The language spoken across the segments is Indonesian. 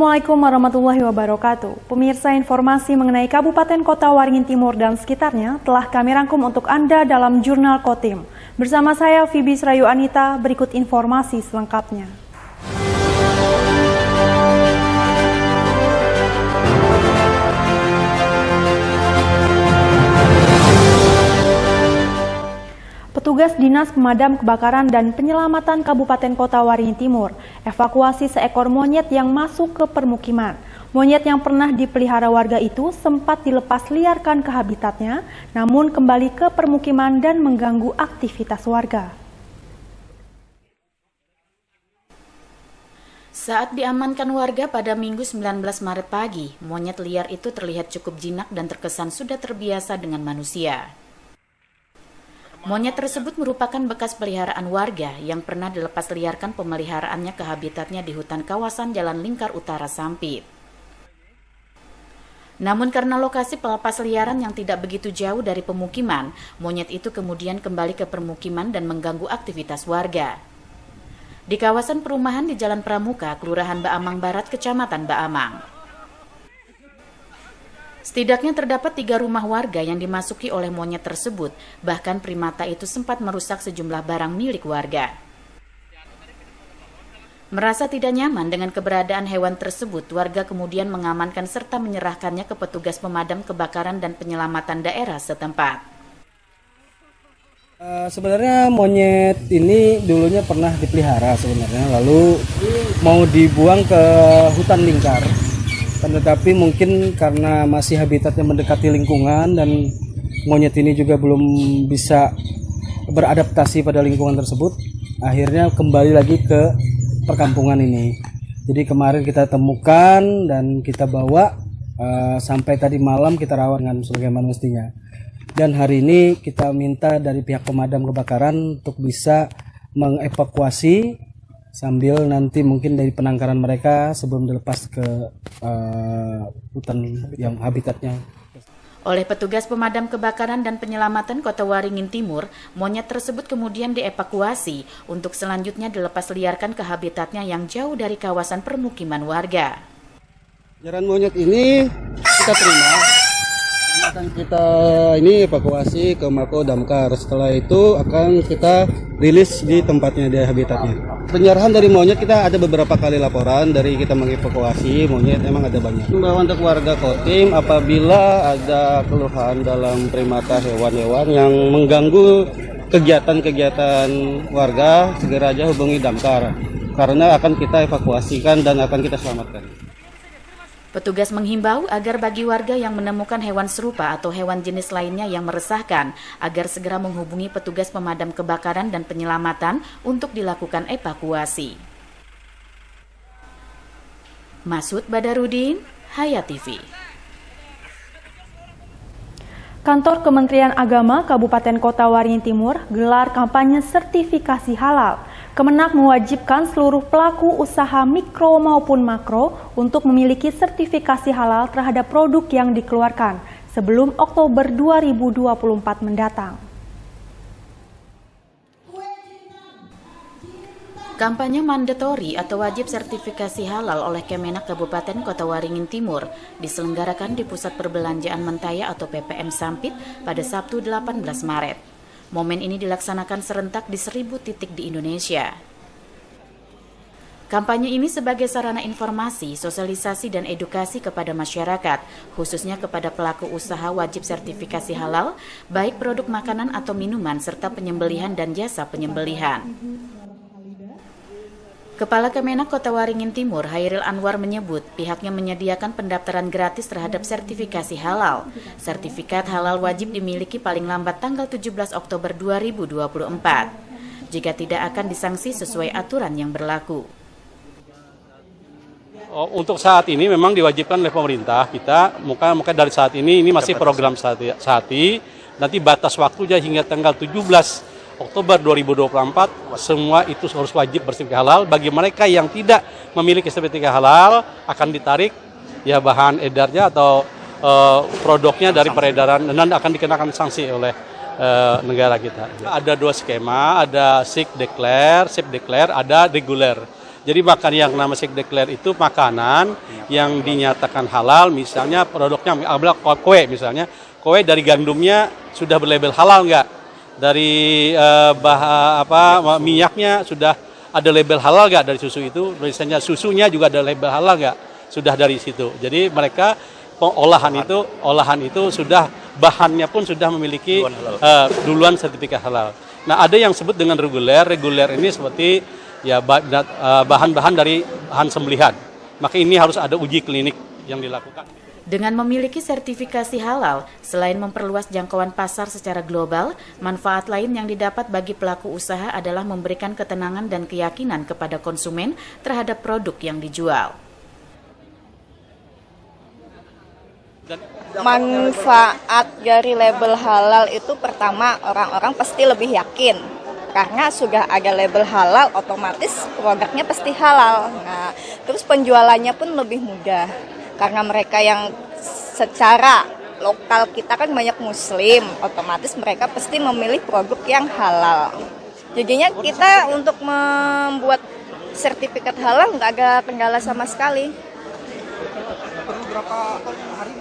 Assalamualaikum warahmatullahi wabarakatuh. Pemirsa, informasi mengenai Kabupaten Kota Waringin Timur dan sekitarnya telah kami rangkum untuk Anda dalam Jurnal Kotim. Bersama saya Fibi Srayu Anita, berikut informasi selengkapnya. Petugas Dinas Pemadam Kebakaran dan Penyelamatan Kabupaten Kota Waringin Timur evakuasi seekor monyet yang masuk ke permukiman. Monyet yang pernah dipelihara warga itu sempat dilepas liarkan ke habitatnya, namun kembali ke permukiman dan mengganggu aktivitas warga. Saat diamankan warga pada Minggu 19 Maret pagi, monyet liar itu terlihat cukup jinak dan terkesan sudah terbiasa dengan manusia. Monyet tersebut merupakan bekas peliharaan warga yang pernah dilepas liarkan pemeliharaannya ke habitatnya di hutan kawasan Jalan Lingkar Utara Sampit. Namun karena lokasi pelepas liaran yang tidak begitu jauh dari pemukiman, monyet itu kemudian kembali ke permukiman dan mengganggu aktivitas warga. Di kawasan perumahan di Jalan Pramuka, Kelurahan Baamang Barat, Kecamatan Baamang. Setidaknya terdapat 3 rumah warga yang dimasuki oleh monyet tersebut, bahkan primata itu sempat merusak sejumlah barang milik warga. Merasa tidak nyaman dengan keberadaan hewan tersebut, warga kemudian mengamankan serta menyerahkannya ke petugas pemadam kebakaran dan penyelamatan daerah setempat. Sebenarnya monyet ini dulunya pernah dipelihara sebenarnya, lalu mau dibuang ke hutan lingkar. Tetapi mungkin karena masih habitatnya mendekati lingkungan dan monyet ini juga belum bisa beradaptasi pada lingkungan tersebut, akhirnya kembali lagi ke perkampungan ini. Jadi kemarin kita temukan dan kita bawa sampai tadi malam kita rawat dengan sebagaimana mestinya. Dan hari ini kita minta dari pihak pemadam kebakaran untuk bisa mengevakuasi sambil nanti mungkin dari penangkaran mereka sebelum dilepas ke hutan yang habitatnya. Oleh petugas pemadam kebakaran dan penyelamatan Kota Waringin Timur, monyet tersebut kemudian dievakuasi untuk selanjutnya dilepas liarkan ke habitatnya yang jauh dari kawasan permukiman warga. Jaran monyet ini kita terima, akan kita ini evakuasi ke Mako Damkar. Setelah itu akan kita rilis di tempatnya, di habitatnya. Penyerahan dari monyet kita ada beberapa kali laporan dari kita mengevakuasi monyet, emang ada banyak. Himbauan untuk warga Kotim, apabila ada keluhan dalam primata hewan-hewan yang mengganggu kegiatan-kegiatan warga, segera aja hubungi Damkar karena akan kita evakuasikan dan akan kita selamatkan. Petugas menghimbau agar bagi warga yang menemukan hewan serupa atau hewan jenis lainnya yang meresahkan, agar segera menghubungi petugas pemadam kebakaran dan penyelamatan untuk dilakukan evakuasi. Masud Badarudin, Hayat TV. Kantor Kementerian Agama Kabupaten Kota Waringin Timur gelar kampanye sertifikasi halal. Kemenak mewajibkan seluruh pelaku usaha mikro maupun makro untuk memiliki sertifikasi halal terhadap produk yang dikeluarkan sebelum Oktober 2024 mendatang. Kampanye mandatori atau wajib sertifikasi halal oleh Kemenak Kabupaten Kota Waringin Timur diselenggarakan di Pusat Perbelanjaan Mentaya atau PPM Sampit pada Sabtu 18 Maret. Momen ini dilaksanakan serentak di 1000 titik di Indonesia. Kampanye ini sebagai sarana informasi, sosialisasi, dan edukasi kepada masyarakat, khususnya kepada pelaku usaha wajib sertifikasi halal, baik produk makanan atau minuman, serta penyembelihan dan jasa penyembelihan. Kepala Kemenak Kota Waringin Timur, Hairil Anwar menyebut pihaknya menyediakan pendaftaran gratis terhadap sertifikasi halal. Sertifikat halal wajib dimiliki paling lambat tanggal 17 Oktober 2024. Jika tidak akan disangsi sesuai aturan yang berlaku. Untuk saat ini memang diwajibkan oleh pemerintah kita, maka dari saat ini masih program sehati, nanti batas waktunya hingga tanggal 17 Oktober 2024 semua itu harus wajib bersertifikat halal. Bagi mereka yang tidak memiliki sertifikat halal akan ditarik ya bahan edarnya atau produknya dari peredaran dan akan dikenakan sanksi oleh negara kita. Ada 2 skema, ada SIC declare, SIP declare, ada reguler. Jadi makan yang nama declare itu makanan yang dinyatakan halal, misalnya produknya kue misalnya, kue dari gandumnya sudah berlabel halal nggak? Dari minyaknya sudah ada label halal nggak dari susu itu? Misalnya susunya juga ada label halal nggak? Sudah dari situ. Jadi mereka olahan itu sudah bahannya pun sudah memiliki duluan sertifikat halal. Nah, ada yang sebut dengan reguler. Reguler ini seperti ya bahan-bahan dari bahan sembelihan. Maka ini harus ada uji klinik yang dilakukan. Dengan memiliki sertifikasi halal, selain memperluas jangkauan pasar secara global, manfaat lain yang didapat bagi pelaku usaha adalah memberikan ketenangan dan keyakinan kepada konsumen terhadap produk yang dijual. Manfaat dari label halal itu pertama, orang-orang pasti lebih yakin. Karena sudah ada label halal, otomatis produknya pasti halal. Nah, terus penjualannya pun lebih mudah. Karena mereka yang secara lokal kita kan banyak muslim, otomatis mereka pasti memilih produk yang halal. Jadinya kita untuk membuat sertifikat halal nggak ada kendala sama sekali. Berapa hari?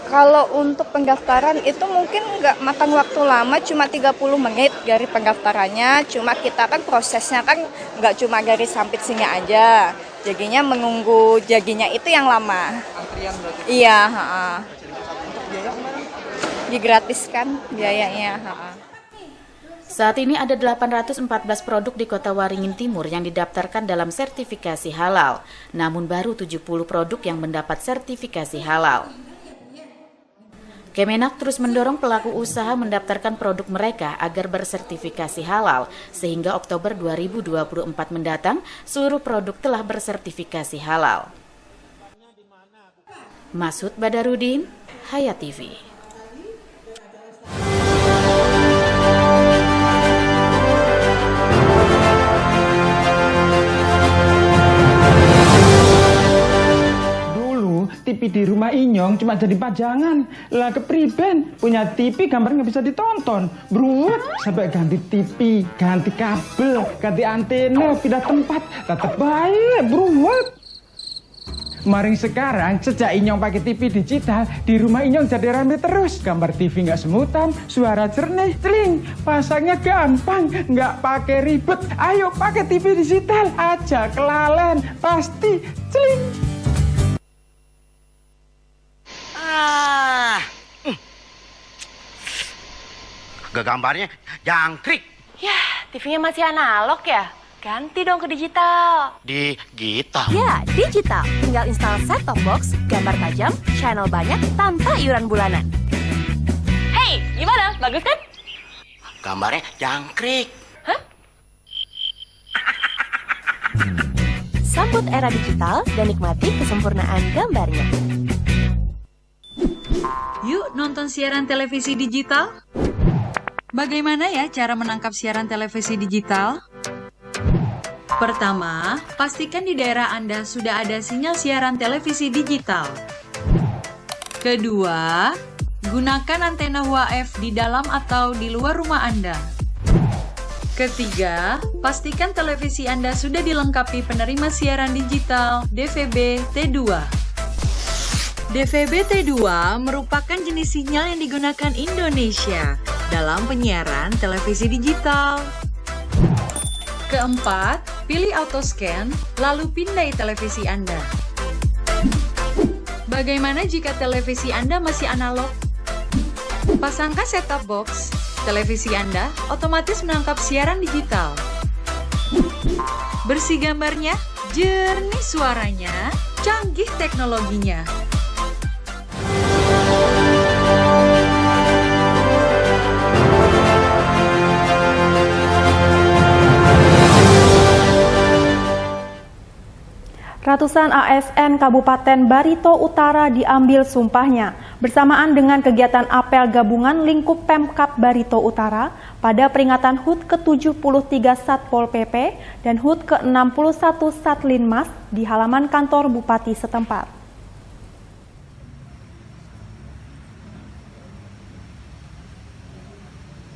Kalau untuk pendaftaran itu mungkin nggak makan waktu lama, cuma 30 menit dari pendaftarannya. Cuma kita kan prosesnya kan nggak cuma dari sampit sini aja. Jadinya menunggu jaginya itu yang lama. Antrian berarti? Iya. Untuk biaya kemana? Digratiskan biayanya. Saat ini ada 814 produk di Kota Waringin Timur yang didaftarkan dalam sertifikasi halal. Namun baru 70 produk yang mendapat sertifikasi halal. Kemenak terus mendorong pelaku usaha mendaftarkan produk mereka agar bersertifikasi halal, sehingga Oktober 2024 mendatang seluruh produk telah bersertifikasi halal. Masud Badarudin, Hayat TV. TV di rumah Inyong cuma jadi pajangan. Lah kepriben punya TV gambar nggak bisa ditonton. Beruat sampai ganti TV, ganti kabel, ganti antena, pindah tempat. Tetap baik, beruat. Maring sekarang sejak Inyong pakai TV digital, di rumah Inyong jadi rame terus. Gambar TV nggak semutan, suara jernih, celing. Pasangnya gampang, nggak pakai ribet. Ayo pakai TV digital aja, kelalen pasti celing. Gambarnya jangkrik. Ya, TV-nya masih analog ya? Ganti dong ke digital. Digital? Ya, digital. Tinggal install set-top box, gambar tajam, channel banyak, tanpa iuran bulanan. Hey, gimana? Bagus kan? Gambarnya jangkrik. Hah? Sambut era digital dan nikmati kesempurnaan gambarnya. Yuk nonton siaran televisi digital. Bagaimana ya cara menangkap siaran televisi digital? Pertama, pastikan di daerah Anda sudah ada sinyal siaran televisi digital. Kedua, gunakan antena UHF di dalam atau di luar rumah Anda. Ketiga, pastikan televisi Anda sudah dilengkapi penerima siaran digital DVB T2. DVB T2 merupakan jenis sinyal yang digunakan Indonesia dalam penyiaran televisi digital. Keempat, pilih auto scan, lalu pindai televisi Anda. Bagaimana jika televisi Anda masih analog? Pasangkan set-top box, televisi Anda otomatis menangkap siaran digital. Bersih gambarnya, jernih suaranya, canggih teknologinya. Ratusan ASN Kabupaten Barito Utara diambil sumpahnya bersamaan dengan kegiatan apel gabungan lingkup Pemkab Barito Utara pada peringatan HUT ke-73 Satpol PP dan HUT ke-61 Satlinmas di halaman kantor Bupati setempat.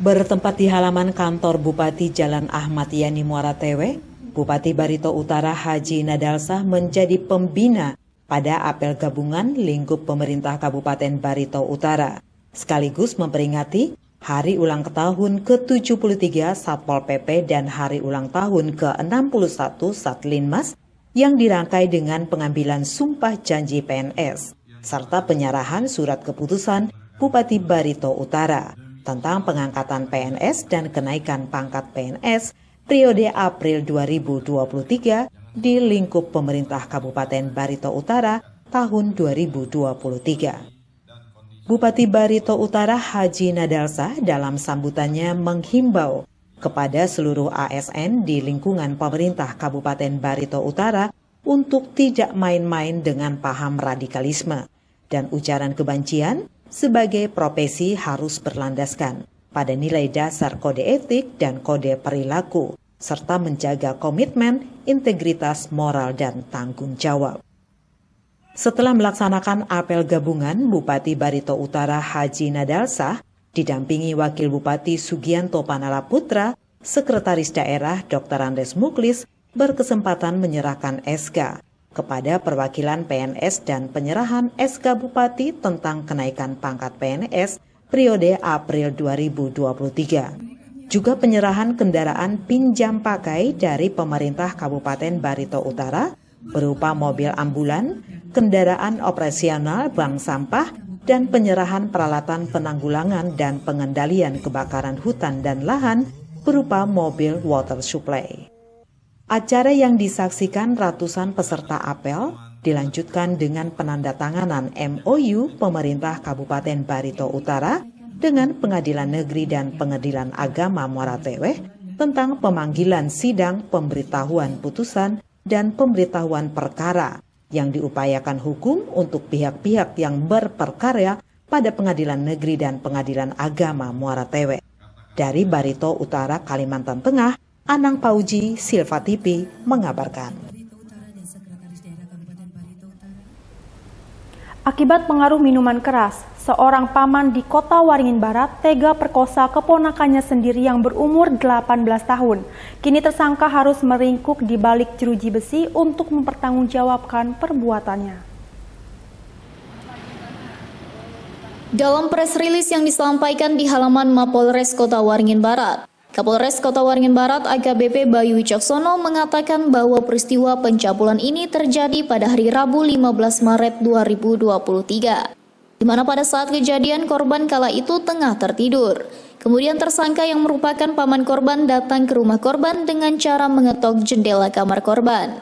Bertempat di halaman kantor Bupati Jalan Ahmad Yani Muara Tewe, Bupati Barito Utara Haji Nadalsah menjadi pembina pada apel gabungan lingkup pemerintah Kabupaten Barito Utara, sekaligus memperingati Hari Ulang Tahun ke-73 Satpol PP dan Hari Ulang Tahun ke-61 Satlinmas yang dirangkai dengan pengambilan sumpah janji PNS, serta penyerahan surat keputusan Bupati Barito Utara tentang pengangkatan PNS dan kenaikan pangkat PNS periode April 2023 di lingkup pemerintah Kabupaten Barito Utara tahun 2023. Bupati Barito Utara Haji Nadalsah dalam sambutannya menghimbau kepada seluruh ASN di lingkungan pemerintah Kabupaten Barito Utara untuk tidak main-main dengan paham radikalisme dan ujaran kebencian sebagai profesi harus berlandaskan pada nilai dasar kode etik dan kode perilaku, serta menjaga komitmen, integritas moral dan tanggung jawab. Setelah melaksanakan apel gabungan, Bupati Barito Utara Haji Nadalsah didampingi Wakil Bupati Sugianto Panala Putra, Sekretaris Daerah Dr. Andes Muklis berkesempatan menyerahkan SK kepada perwakilan PNS dan penyerahan SK Bupati tentang kenaikan pangkat PNS periode April 2023. Juga penyerahan kendaraan pinjam pakai dari pemerintah Kabupaten Barito Utara berupa mobil ambulan, kendaraan operasional bank sampah, dan penyerahan peralatan penanggulangan dan pengendalian kebakaran hutan dan lahan berupa mobil water supply. Acara yang disaksikan ratusan peserta apel dilanjutkan dengan penandatanganan MOU pemerintah Kabupaten Barito Utara dengan Pengadilan Negeri dan Pengadilan Agama Muara Teweh tentang pemanggilan sidang pemberitahuan putusan dan pemberitahuan perkara yang diupayakan hukum untuk pihak-pihak yang berperkara pada Pengadilan Negeri dan Pengadilan Agama Muara Teweh. Dari Barito Utara, Kalimantan Tengah, Anang Pauji, Silva TV mengabarkan. Akibat pengaruh minuman keras, seorang paman di Kota Waringin Barat tega perkosa keponakannya sendiri yang berumur 18 tahun. Kini tersangka harus meringkuk di balik jeruji besi untuk mempertanggungjawabkan perbuatannya. Dalam press release yang disampaikan di halaman Mapolres Kota Waringin Barat, Kapolres Kota Waringin Barat AKBP Bayu Wicaksono mengatakan bahwa peristiwa pencabulan ini terjadi pada hari Rabu 15 Maret 2023, di mana pada saat kejadian korban kala itu tengah tertidur. Kemudian tersangka yang merupakan paman korban datang ke rumah korban dengan cara mengetok jendela kamar korban.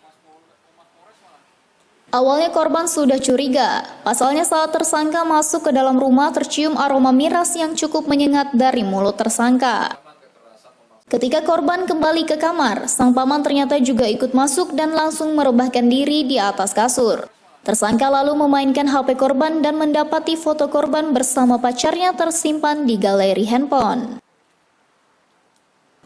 Awalnya korban sudah curiga, pasalnya saat tersangka masuk ke dalam rumah tercium aroma miras yang cukup menyengat dari mulut tersangka. Ketika korban kembali ke kamar, sang paman ternyata juga ikut masuk dan langsung merebahkan diri di atas kasur. Tersangka lalu memainkan HP korban dan mendapati foto korban bersama pacarnya tersimpan di galeri handphone.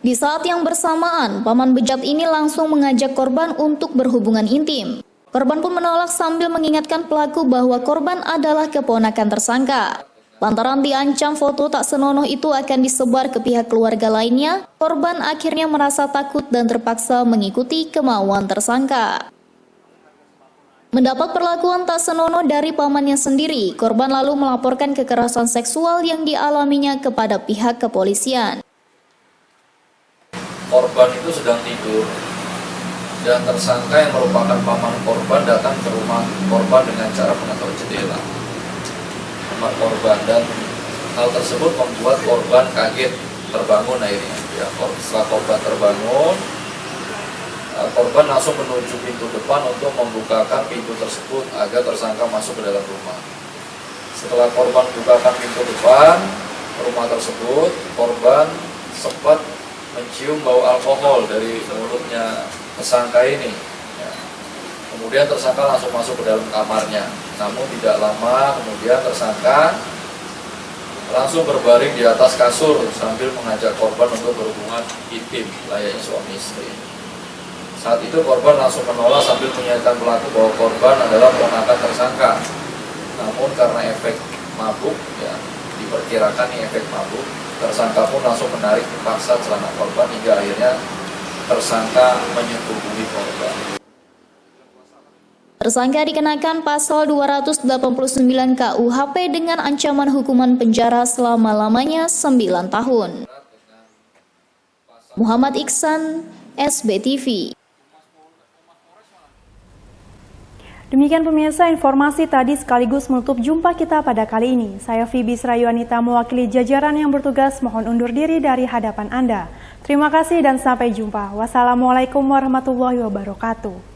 Di saat yang bersamaan, paman bejat ini langsung mengajak korban untuk berhubungan intim. Korban pun menolak sambil mengingatkan pelaku bahwa korban adalah keponakan tersangka. Lantaran diancam foto tak senonoh itu akan disebar ke pihak keluarga lainnya, korban akhirnya merasa takut dan terpaksa mengikuti kemauan tersangka. Mendapat perlakuan tak senonoh dari pamannya sendiri, korban lalu melaporkan kekerasan seksual yang dialaminya kepada pihak kepolisian. Korban itu sedang tidur, dan tersangka yang merupakan paman korban datang ke rumah korban dengan cara mengetok jendela kamar korban, dan hal tersebut membuat korban kaget, terbangun akhirnya. Ya, setelah korban terbangun, korban langsung menuju pintu depan untuk membukakan pintu tersebut agar tersangka masuk ke dalam rumah. Setelah korban bukakan pintu depan rumah tersebut, korban sempat mencium bau alkohol dari mulutnya tersangka ini. Ya. Kemudian tersangka langsung masuk ke dalam kamarnya. Namun tidak lama kemudian tersangka langsung berbaring di atas kasur sambil mengajak korban untuk berhubungan intim layaknya suami istri. Saat itu korban langsung menolak sambil mengingatkan pelaku bahwa korban adalah ponakan tersangka. Namun karena efek mabuk, ya, diperkirakan efek mabuk, tersangka pun langsung menarik paksa celana korban hingga akhirnya tersangka menyetubuhi korban. Tersangka dikenakan pasal 289 KUHP dengan ancaman hukuman penjara selama-lamanya 9 tahun. Muhammad Iksan, SBTV. Demikian pemirsa, informasi tadi sekaligus menutup jumpa kita pada kali ini. Saya Fibi Srayuanita mewakili jajaran yang bertugas mohon undur diri dari hadapan Anda. Terima kasih dan sampai jumpa. Wassalamualaikum warahmatullahi wabarakatuh.